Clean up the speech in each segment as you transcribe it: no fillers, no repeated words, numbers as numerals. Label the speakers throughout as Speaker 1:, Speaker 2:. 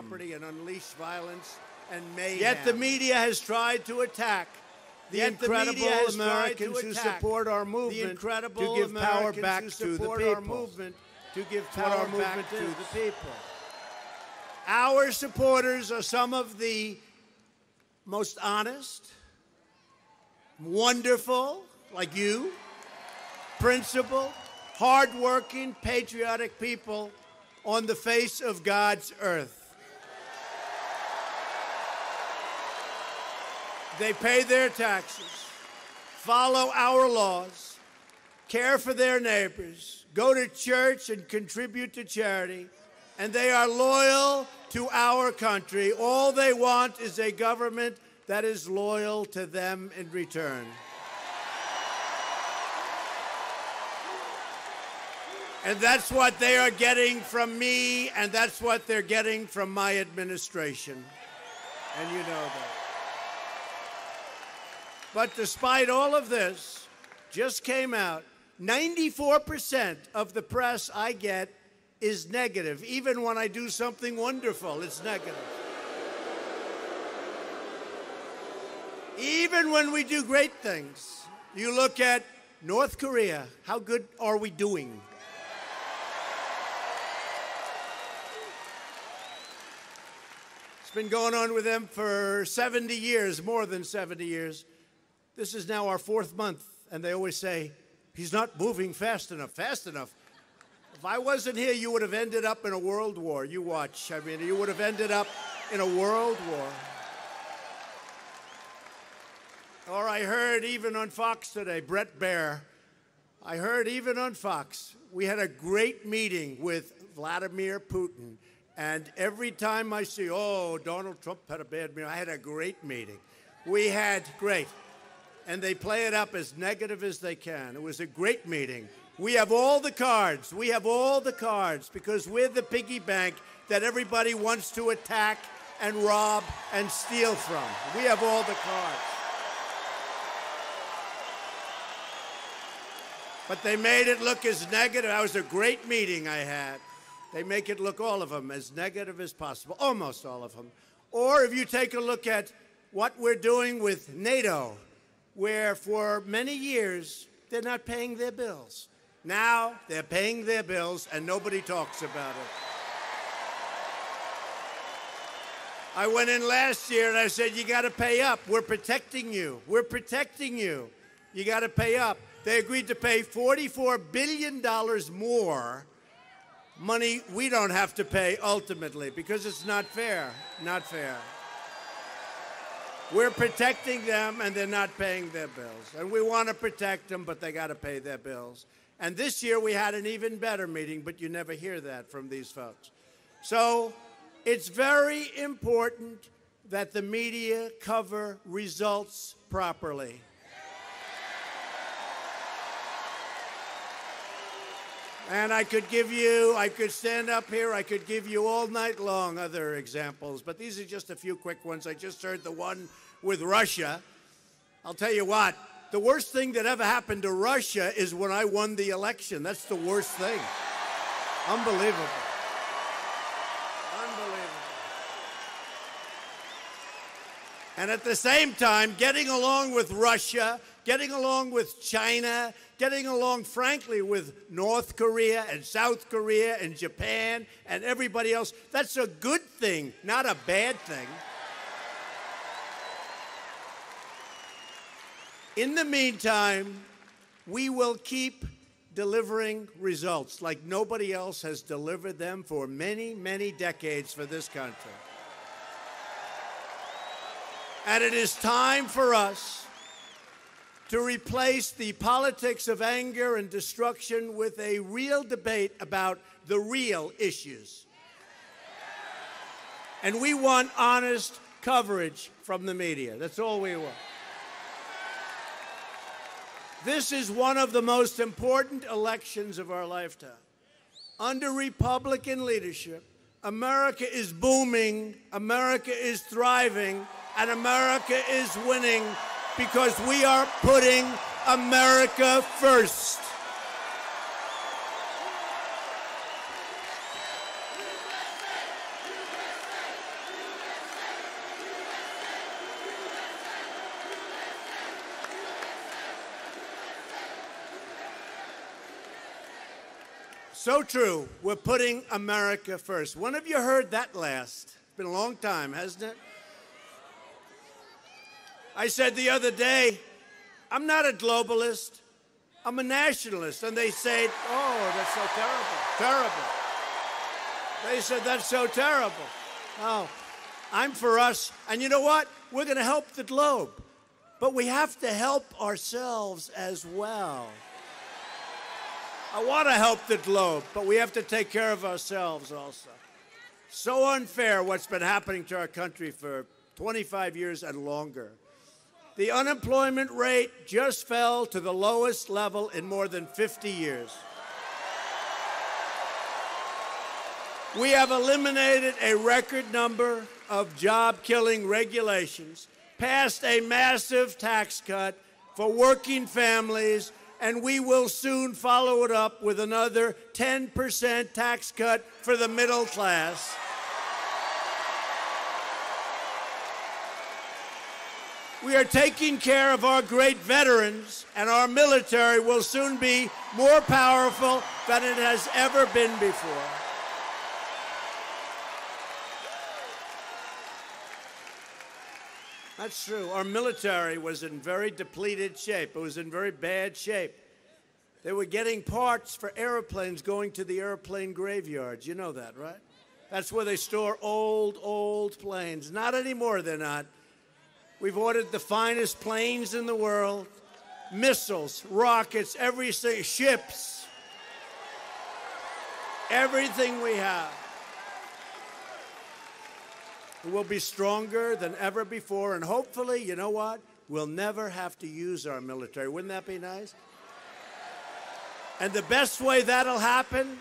Speaker 1: property and unleash violence and mayhem. Yet the media has tried to attack the incredible Americans who support our movement to give power back to the people. To give power back to the people. Our supporters are some of the most honest, wonderful, like you, principled, hardworking, patriotic people on the face of God's earth. They pay their taxes, follow our laws, care for their neighbors, go to church and contribute to charity, and they are loyal to our country. All they want is a government that is loyal to them in return. And that's what they are getting from me, and that's what they're getting from my administration. And you know that. But despite all of this, just came out, 94% of the press I get is negative. Even when I do something wonderful, it's negative. Even when we do great things. You look at North Korea, how good are we doing? It's been going on with them for 70 years, more than 70 years. This is now our 4th month, and they always say, he's not moving fast enough. Fast enough? If I wasn't here, you would have ended up in a world war. You watch. I mean, you would have ended up in a world war. Or I heard even on Fox today, Brett Baer, I heard even on Fox, we had a great meeting with Vladimir Putin. And every time I see, oh, Donald Trump had a bad meeting, I had a great meeting. We had great. And they play it up as negative as they can. It was a great meeting. We have all the cards. We have all the cards because we're the piggy bank that everybody wants to attack and rob and steal from. We have all the cards. But they made it look as negative. That was a great meeting I had. They make it look, all of them, as negative as possible, almost all of them. Or if you take a look at what we're doing with NATO, where for many years they're not paying their bills. Now they're paying their bills and nobody talks about it. I went in last year and I said, you got to pay up. We're protecting you. We're protecting you. You got to pay up. They agreed to pay $44 billion more, money we don't have to pay ultimately because it's not fair. Not fair. We're protecting them, and they're not paying their bills. And we want to protect them, but they got to pay their bills. And this year we had an even better meeting, but you never hear that from these folks. So it's very important that the media cover results properly. And I could stand up here, I could give you all night long other examples, but these are just a few quick ones. I just heard the one with Russia. I'll tell you what, the worst thing that ever happened to Russia is when I won the election. That's the worst thing. Unbelievable. Unbelievable. And at the same time, getting along with Russia, getting along with China, getting along, frankly, with North Korea and South Korea and Japan and everybody else, that's a good thing, not a bad thing. In the meantime, we will keep delivering results like nobody else has delivered them for many, many decades for this country. And it is time for us to replace the politics of anger and destruction with a real debate about the real issues. And we want honest coverage from the media. That's all we want. This is one of the most important elections of our lifetime. Under Republican leadership, America is booming, America is thriving, and America is winning because we are putting America first. So true. We're putting America first. When have you heard that last? It's been a long time, hasn't it? I said the other day, I'm not a globalist. I'm a nationalist. And they said, oh, that's so terrible. Terrible. They said, that's so terrible. Oh, I'm for us. And you know what? We're going to help the globe. But we have to help ourselves as well. I want to help the globe, but we have to take care of ourselves also. So unfair what's been happening to our country for 25 years and longer. The unemployment rate just fell to the lowest level in more than 50 years. We have eliminated a record number of job-killing regulations, passed a massive tax cut for working families, and we will soon follow it up with another 10% tax cut for the middle class. We are taking care of our great veterans, and our military will soon be more powerful than it has ever been before. That's true. Our military was in very depleted shape. It was in very bad shape. They were getting parts for airplanes going to the airplane graveyards. You know that, right? That's where they store old planes. Not anymore, they're not. We've ordered the finest planes in the world, missiles, rockets, everything, ships, everything we have. We'll be stronger than ever before, and hopefully, you know what? We'll never have to use our military. Wouldn't that be nice? And the best way that'll happen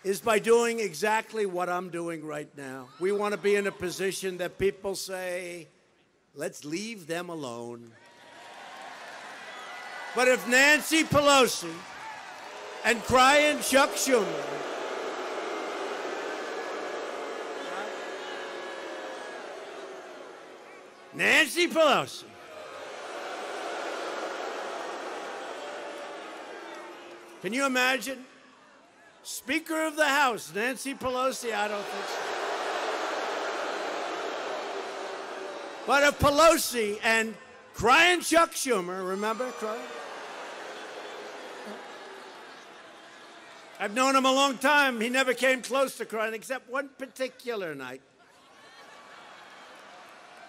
Speaker 1: is by doing exactly what I'm doing right now. We want to be in a position that people say, let's leave them alone. But if Nancy Pelosi and crying Chuck Schumer Nancy Pelosi. Can you imagine? Speaker of the House, Nancy Pelosi? I don't think so. But if Pelosi and crying Chuck Schumer, remember crying? I've known him a long time. He never came close to crying except one particular night.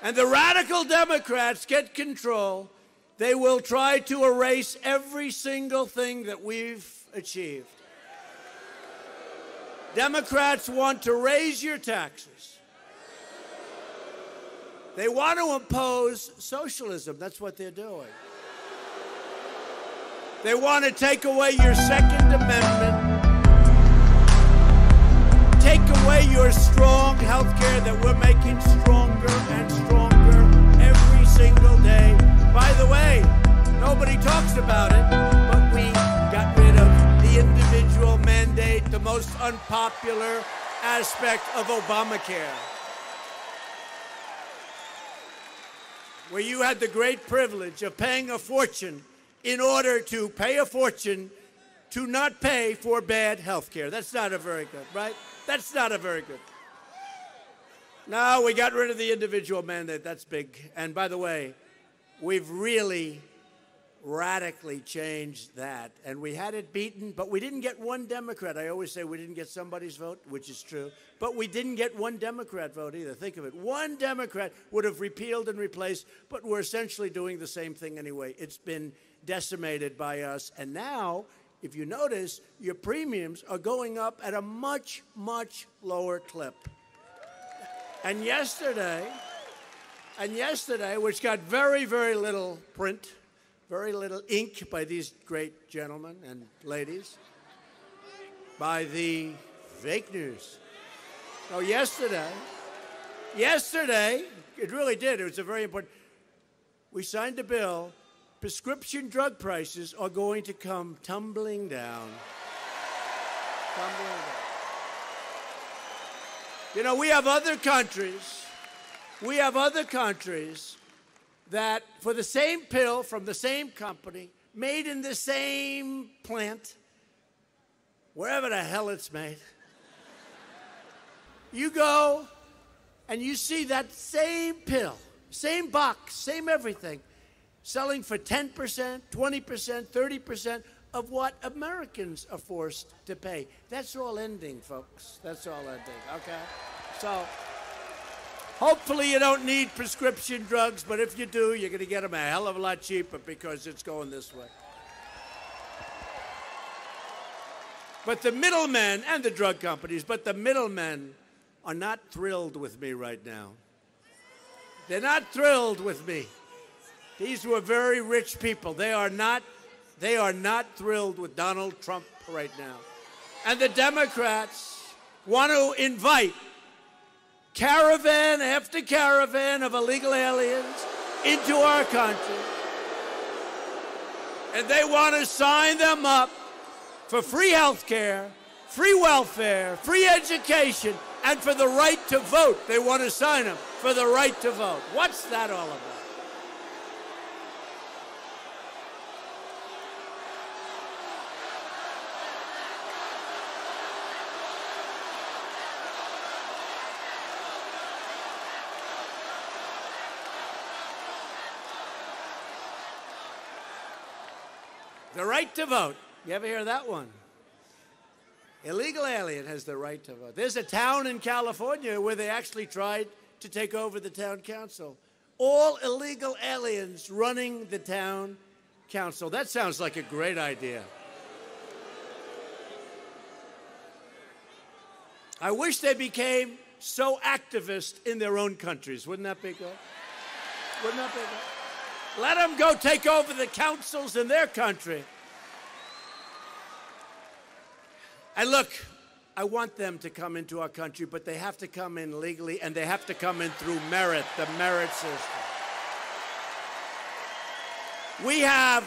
Speaker 1: And the radical Democrats get control, they will try to erase every single thing that we've achieved. Democrats want to raise your taxes. They want to impose socialism. That's what they're doing. They want to take away your Second Amendment, take away your strong health care that we're making stronger and stronger every single day. By the way, nobody talks about it, but we got rid of the individual mandate, the most unpopular aspect of Obamacare, where you had the great privilege of paying a fortune in order to pay a fortune to not pay for bad health care. That's not a very good, right? That's not a very good. No, we got rid of the individual mandate. That's big. And by the way, we've really radically changed that. And we had it beaten, but we didn't get one Democrat. I always say we didn't get somebody's vote, which is true. But we didn't get one Democrat vote either. Think of it. One Democrat would have repealed and replaced, but we're essentially doing the same thing anyway. It's been decimated by us. And now, if you notice, your premiums are going up at a much, much lower clip. And yesterday, which got very, very little print, very little ink by these great gentlemen and ladies, by the fake news. So yesterday, it really did. It was a very important. We signed a bill. Prescription drug prices are going to come tumbling down. Tumbling down. You know, we have other countries that for the same pill from the same company, made in the same plant, wherever the hell it's made. You go and you see that same pill, same box, same everything, selling for 10%, 20%, 30% of what Americans are forced to pay. That's all ending, folks. That's all ending, okay? So hopefully you don't need prescription drugs, but if you do, you're going to get them a hell of a lot cheaper because it's going this way. But the middlemen and the drug companies, but the middlemen are not thrilled with me right now. They're not thrilled with me. These were very rich people. They are not thrilled with Donald Trump right now. And the Democrats want to invite caravan after caravan of illegal aliens into our country. And they want to sign them up for free health care, free welfare, free education, and for the right to vote. They want to sign them for the right to vote. What's that all about? The right to vote. You ever hear that one? Illegal alien has the right to vote. There's a town in California where they actually tried to take over the town council. All illegal aliens running the town council. That sounds like a great idea. I wish they became so activist in their own countries. Wouldn't that be good? Wouldn't that be good? Let them go take over the councils in their country. And look, I want them to come into our country, but they have to come in legally, and they have to come in through merit, the merit system. We have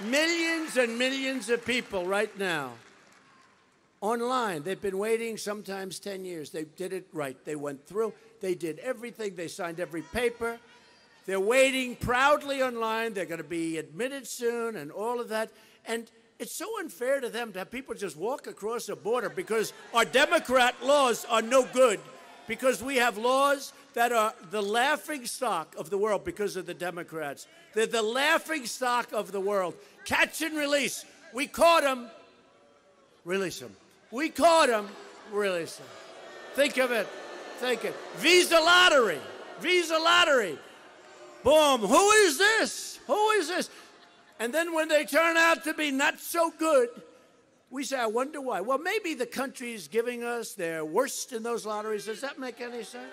Speaker 1: millions and millions of people right now online. They've been waiting sometimes 10 years. They did it right. They went through. They did everything. They signed every paper. They're waiting proudly online. They're going to be admitted soon and all of that. And it's so unfair to them to have people just walk across a border because our Democrat laws are no good, because we have laws that are the laughing stock of the world because of the Democrats. They're the laughing stock of the world. Catch and release. We caught them, release them. We caught them, release them. Think of it. Think it. Visa lottery. Visa lottery. Boom. Who is this? Who is this? And then when they turn out to be not so good, we say, I wonder why. Well, maybe the country's giving us their worst in those lotteries. Does that make any sense?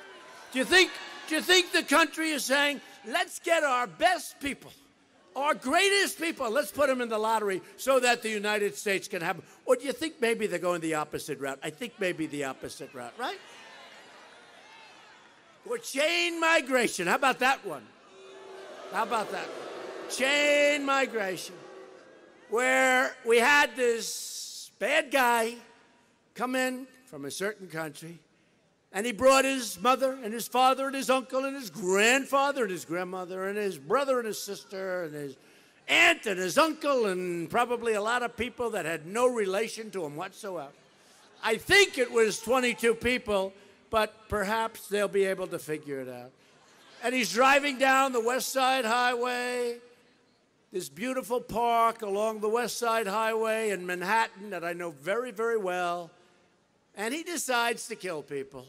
Speaker 1: Do you think the country is saying, let's get our best people, our greatest people, let's put them in the lottery so that the United States can have them? Or do you think maybe they're going the opposite route? I think maybe the opposite route, right? Or chain migration. How about that one? How about that one? Chain migration, where we had this bad guy come in from a certain country, and he brought his mother and his father and his uncle and his grandfather and his grandmother and his brother and his sister and his aunt and his uncle and probably a lot of people that had no relation to him whatsoever. I think it was 22 people, but perhaps they'll be able to figure it out. And he's driving down the West Side Highway, this beautiful park along the West Side Highway in Manhattan that I know very, very well, and he decides to kill people.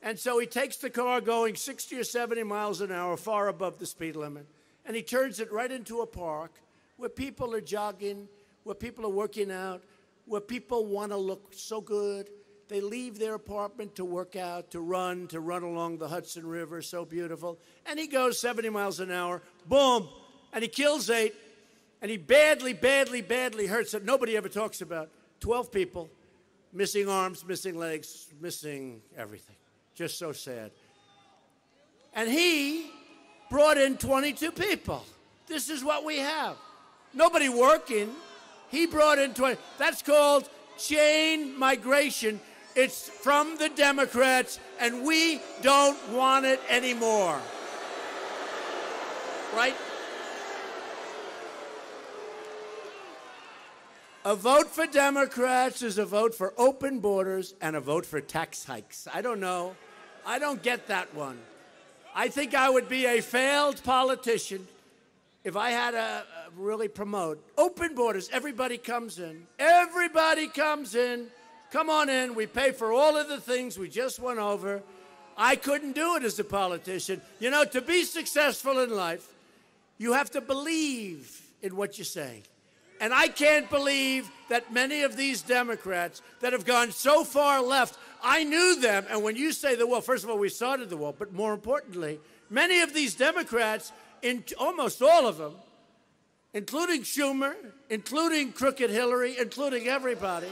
Speaker 1: And so he takes the car going 60 or 70 miles an hour, far above the speed limit, and he turns it right into a park where people are jogging, where people are working out, where people want to look so good. They leave their apartment to work out, to run along the Hudson River, so beautiful. And he goes 70 miles an hour, boom, and he kills 8. And he badly, badly, badly hurts that nobody ever talks about. 12 people, missing arms, missing legs, missing everything. Just so sad. And he brought in 22 people. This is what we have. Nobody working. He brought in 20. That's called chain migration. It's from the Democrats, and we don't want it anymore. Right? A vote for Democrats is a vote for open borders and a vote for tax hikes. I don't know. I don't get that one. I think I would be a failed politician if I had to really promote open borders. Everybody comes in. Everybody comes in. Come on in. We pay for all of the things we just went over. I couldn't do it as a politician. You know, to be successful in life, you have to believe in what you say. And I can't believe that many of these Democrats that have gone so far left, I knew them. And when you say the wall, first of all, we started the wall. But more importantly, many of these Democrats, almost all of them, including Schumer, including Crooked Hillary, including everybody,